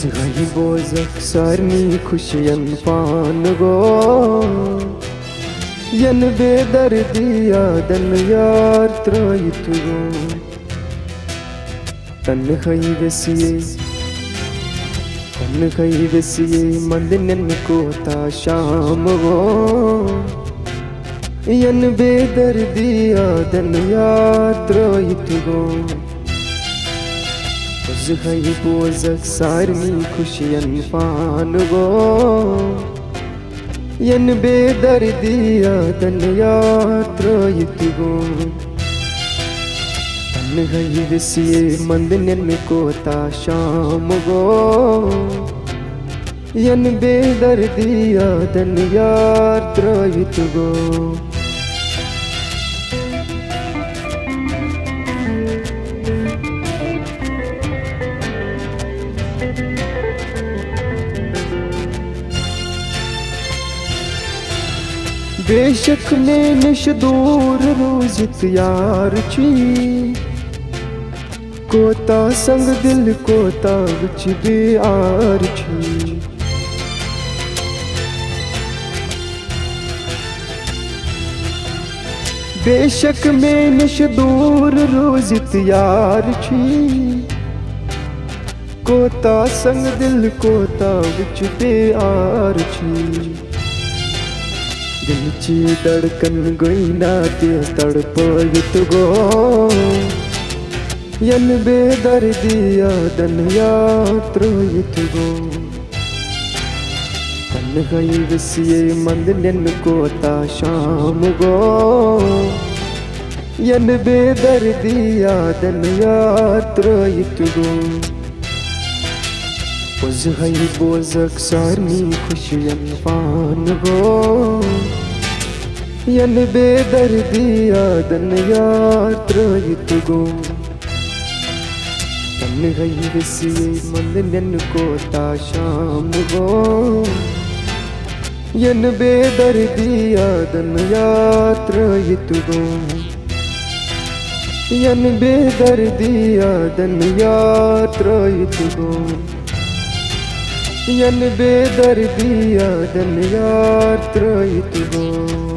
Uzgay bozak sarni खुशियन पान गो यन बेदर्दी यादन यार त्रयित गो तन्हई वसिये मंदनन को ता शाम गो यन बेदर्दी यादन यार त्रयित गो Uzgay bozak sarni खुशियन पान गो यन बेदर्दी यादन यार त्रयित गो तन्हई वसिये मंदनन को ता शाम गो यन बेदर्दी यादन यार त्रयित गो बेशक ने निश दूर रोजित यार छी कोता संग दिल कोता विच बेआर छी बेशक में निश दूर रोजित यार छी कोता संग दिल कोता विच बेआर छी दिल ची धड़कन गई ना तेज तड़पयित गो यन बेदर्दी यादन यार त्रयित गो तन्हई वसिये मंदनन को ता शाम गो यन बेदर्दी यादन यार त्रयित गो Uzgay bozak sarni खुशियन पान गो यन बेदर्दी यादन यार त्रयित गो तन्हई वसिये मंदनन को ता शाम गो यन बेदर्दी यादन यार त्रयित गो यन बेदर्दी यादन यार त्रयित गो यन बेदर्दी यादन यार त्रयित गो।